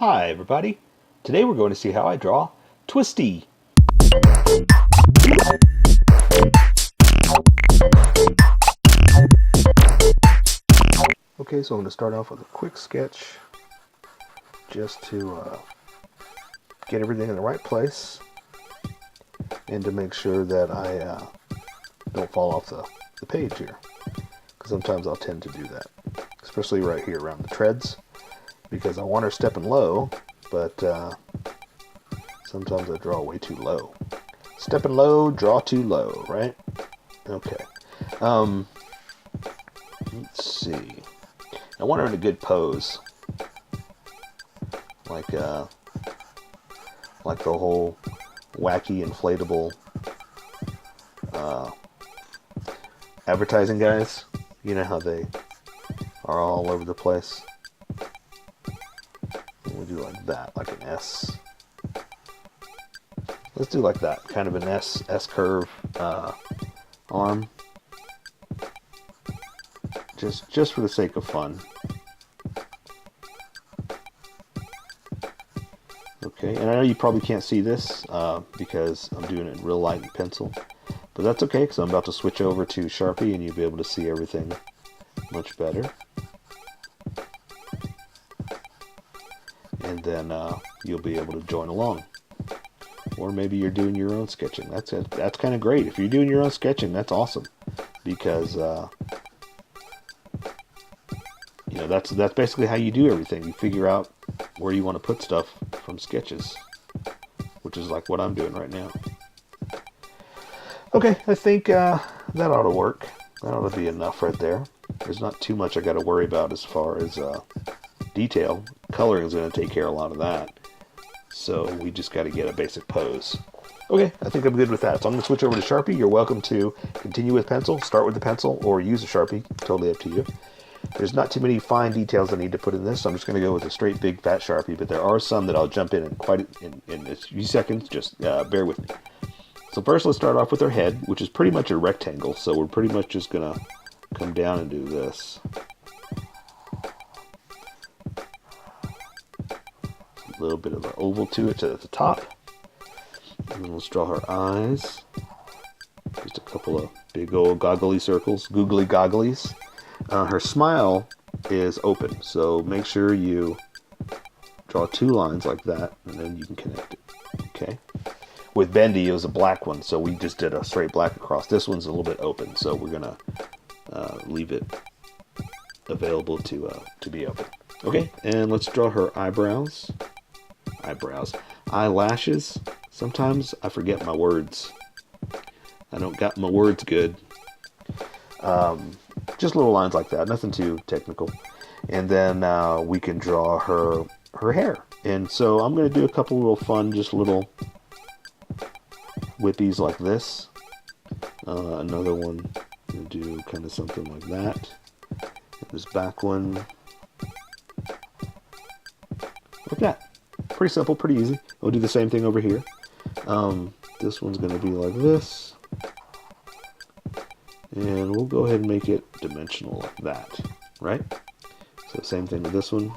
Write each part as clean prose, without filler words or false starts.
Hi everybody! Today we're going to see how I draw Twistie. Okay, so I'm going to start off with a quick sketch just to get everything in the right place and to make sure that I don't fall off the page here, because sometimes I'll tend to do that, especially right here around the treads, because I want her stepping low, but sometimes I draw way too low. Stepping low, draw too low, right? Okay. Let's see. I want her in a good pose, like the whole wacky inflatable advertising guys. You know how they are all over the place. We'll do like that, like an S. Let's do like that, kind of an S curve arm, just for the sake of fun. Okay, and I know you probably can't see this because I'm doing it in real light and pencil, but that's okay because I'm about to switch over to Sharpie and you'll be able to see everything much better. And then you'll be able to join along. Or maybe you're doing your own sketching. That's kind of great. If you're doing your own sketching, that's awesome, because you know, that's basically how you do everything. You figure out where you want to put stuff from sketches, which is like what I'm doing right now. Okay, I think that ought to work. That ought to be enough right there. There's not too much I got to worry about as far as detail. Coloring is going to take care of a lot of that. So we just got to get a basic pose. Okay, I think I'm good with that. So I'm going to switch over to Sharpie. You're welcome to continue with pencil, start with the pencil, or use a Sharpie. Totally up to you. There's not too many fine details I need to put in this, so I'm just going to go with a straight big fat Sharpie, but there are some that I'll jump in in a few seconds. Just bear with me. So first let's start off with her head, which is pretty much a rectangle, so we're pretty much just going to come down and do this. A little bit of an oval to it at the top. And then let's draw her eyes. Just a couple of big old goggly circles, googly gogglies. Her smile is open, so make sure you draw two lines like that, and then you can connect it. Okay. With Bendy, it was a black one, so we just did a straight black across. This one's a little bit open, so we're gonna leave it available to be open. Okay, and let's draw her eyebrows. Eyelashes. Sometimes I forget my words. I don't got my words good. Just little lines like that, nothing too technical. And then we can draw her hair. And so I'm going to do a couple little fun, just little whippies like this. Another one, I'm going to do kind of something like that. And this back one, like that. Pretty simple, pretty easy. We'll do the same thing over here. This one's going to be like this. And we'll go ahead and make it dimensional like that, right? So same thing with this one.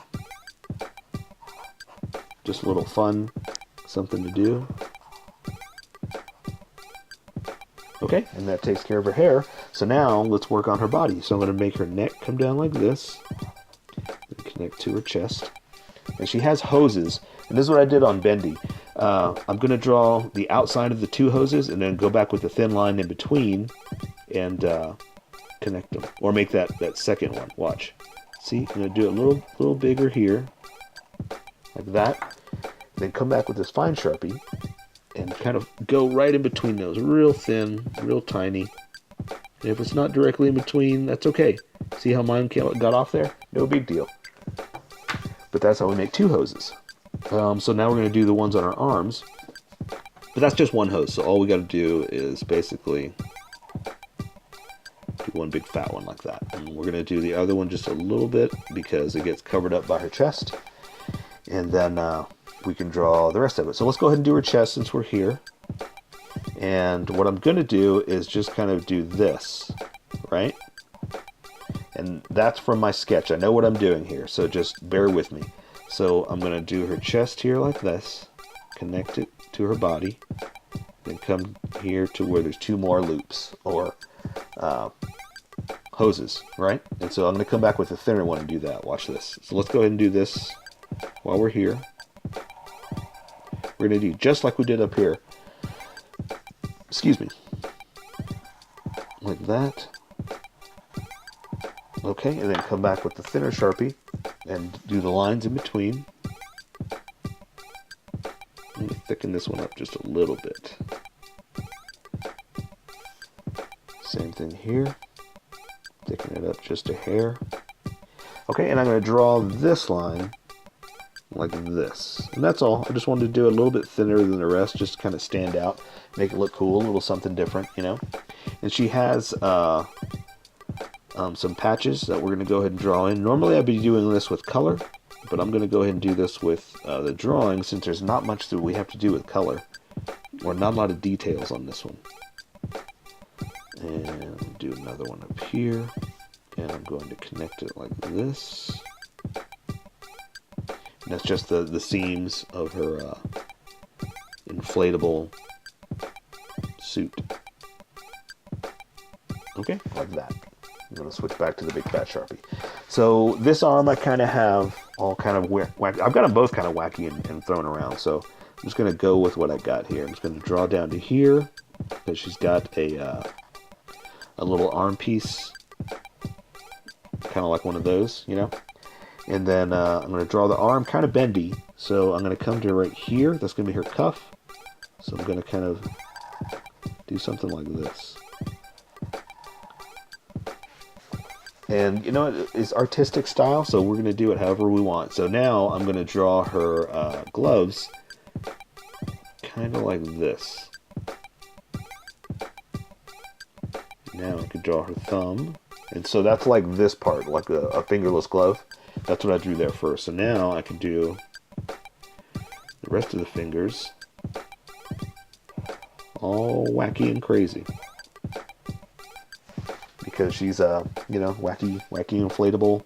Just a little fun, something to do. Okay, and that takes care of her hair. So now let's work on her body. So I'm going to make her neck come down like this, and connect to her chest. And she has hoses, and this is what I did on Bendy. I'm going to draw the outside of the two hoses and then go back with a thin line in between and connect them, or make that second one. Watch. See, I'm going to do it a little bigger here, like that. Then come back with this fine Sharpie and kind of go right in between those, real thin, real tiny. And if it's not directly in between, that's okay. See how mine got off there? No big deal. But that's how we make two hoses. So now we're going to do the ones on our arms. But that's just one hose, so all we got to do is basically do one big fat one like that. And we're going to do the other one just a little bit because it gets covered up by her chest. And then we can draw the rest of it. So let's go ahead and do her chest since we're here. And what I'm going to do is just kind of do this, right? And that's from my sketch. I know what I'm doing here, so just bear with me. So I'm going to do her chest here like this, connect it to her body, then come here to where there's 2 more loops, or hoses, right? And so I'm going to come back with a thinner one and do that. Watch this. So let's go ahead and do this while we're here. We're going to do just like we did up here. Excuse me. Like that. Okay, and then come back with the thinner Sharpie and do the lines in between. I'm going to thicken this one up just a little bit. Same thing here. Thicken it up just a hair. Okay, and I'm going to draw this line like this. And that's all. I just wanted to do it a little bit thinner than the rest, just to kind of stand out, make it look cool, a little something different, you know. And she has some patches that we're going to go ahead and draw in. Normally I'd be doing this with color, but I'm going to go ahead and do this with the drawing, since there's not much that we have to do with color, or not a lot of details on this one. And do another one up here, and I'm going to connect it like this. And that's just the seams of her inflatable suit. Okay, like that. I'm going to switch back to the big fat Sharpie. So this arm I kind of have all kind of wacky. I've got them both kind of wacky and thrown around. So I'm just going to go with what I got here. I'm just going to draw down to here, because she's got a little arm piece, kind of like one of those, you know. And then I'm going to draw the arm kind of bendy. So I'm going to come to right here. That's going to be her cuff. So I'm going to kind of do something like this. And you know, it's artistic style, so we're going to do it however we want. So now I'm going to draw her gloves kind of like this. Now I could draw her thumb. And so that's like this part, like a fingerless glove. That's what I drew there first. So now I can do the rest of the fingers all wacky and crazy. Because she's a, you know, wacky inflatable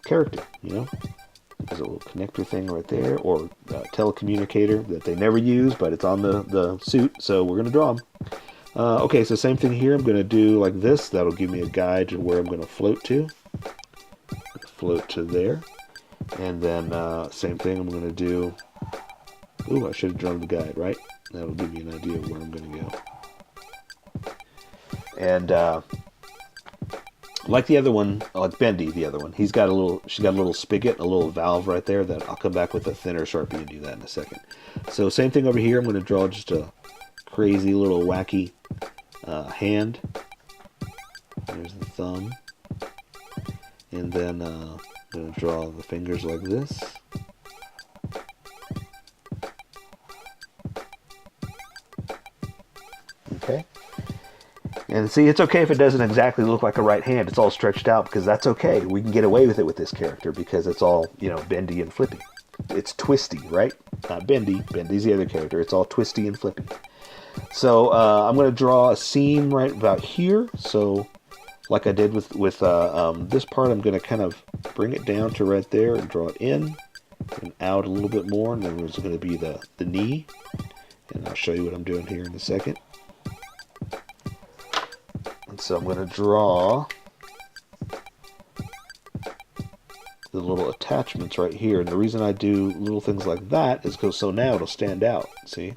character, you know. There's a little connector thing right there, or a telecommunicator that they never use, but it's on the suit, so we're going to draw them. Okay, so same thing here. I'm going to do like this. That'll give me a guide to where I'm going to float to. Float to there. And then same thing I'm going to do. Ooh, I should have drawn the guide, right? That'll give me an idea of where I'm going to go. And like the other one, like Bendy, the other one, she's got a little spigot, a little valve right there that I'll come back with a thinner Sharpie and do that in a second. So same thing over here. I'm going to draw just a crazy little wacky hand. There's the thumb. And then I'm going to draw the fingers like this. Okay. And see, it's okay if it doesn't exactly look like a right hand. It's all stretched out, because that's okay. We can get away with it with this character because it's all, you know, bendy and flippy. It's twisty, right? Not bendy. Bendy's the other character. It's all twisty and flippy. So I'm going to draw a seam right about here. So like I did with this part, I'm going to kind of bring it down to right there and draw it in and out a little bit more. And then there's going to be the knee. And I'll show you what I'm doing here in a second. And so I'm going to draw the little attachments right here. And the reason I do little things like that is because so now it'll stand out, see?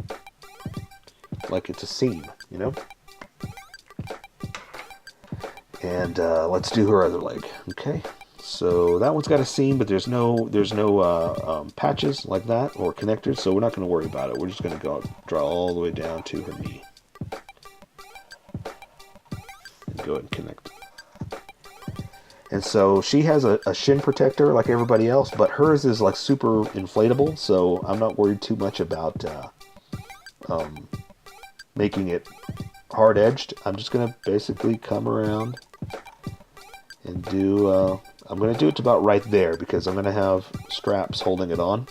Like it's a seam, you know? And let's do her other leg. Okay, so that one's got a seam, but there's no patches like that or connectors, so we're not going to worry about it. We're just going to go draw all the way down to her knee. Go ahead and connect. And so she has a shin protector like everybody else, but hers is like super inflatable, so I'm not worried too much about making it hard edged. I'm just going to basically come around and do I'm going to do it to about right there, because I'm going to have straps holding it on.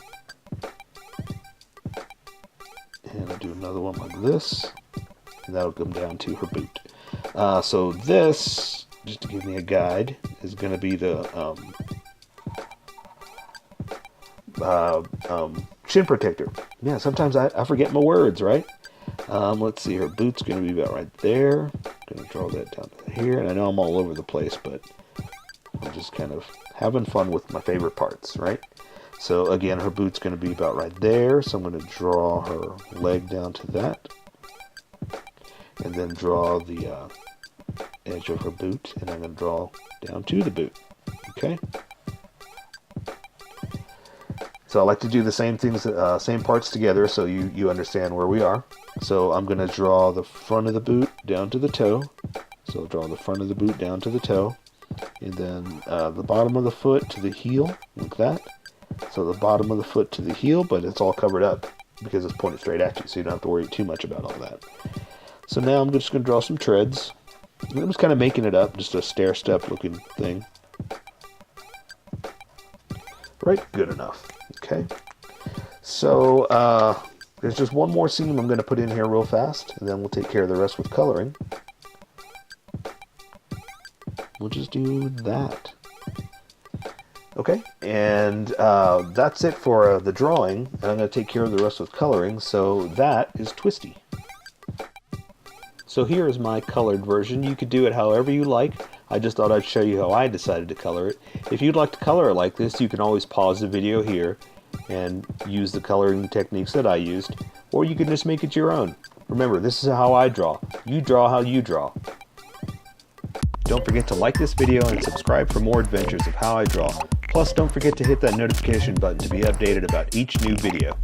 And I'll do another one like this, and that'll come down to her boot. So this, just to give me a guide, is going to be the chin protector. Yeah, sometimes I forget my words, right? Let's see, her boot's going to be about right there. I'm going to draw that down to here. And I know I'm all over the place, but I'm just kind of having fun with my favorite parts, right? So again, her boot's going to be about right there. So I'm going to draw her leg down to that. And then draw the edge of her boot. And I'm going to draw down to the boot. Okay? So I like to do the same things, same parts together so you understand where we are. So I'm going to draw the front of the boot down to the toe. So I'll draw the front of the boot down to the toe. And then the bottom of the foot to the heel, like that. So the bottom of the foot to the heel, but it's all covered up because it's pointed straight at you, so you don't have to worry too much about all that. So now I'm just going to draw some treads. I'm just kind of making it up, just a stair-step looking thing. Right, good enough. Okay. So there's just one more seam I'm going to put in here real fast, and then we'll take care of the rest with coloring. We'll just do that. Okay, and that's it for the drawing, and I'm going to take care of the rest with coloring, so that is Twistie. So here is my colored version. You could do it however you like. I just thought I'd show you how I decided to color it. If you'd like to color it like this, you can always pause the video here and use the coloring techniques that I used, or you can just make it your own. Remember, this is how I draw. You draw how you draw. Don't forget to like this video and subscribe for more adventures of how I draw. Plus, don't forget to hit that notification button to be updated about each new video.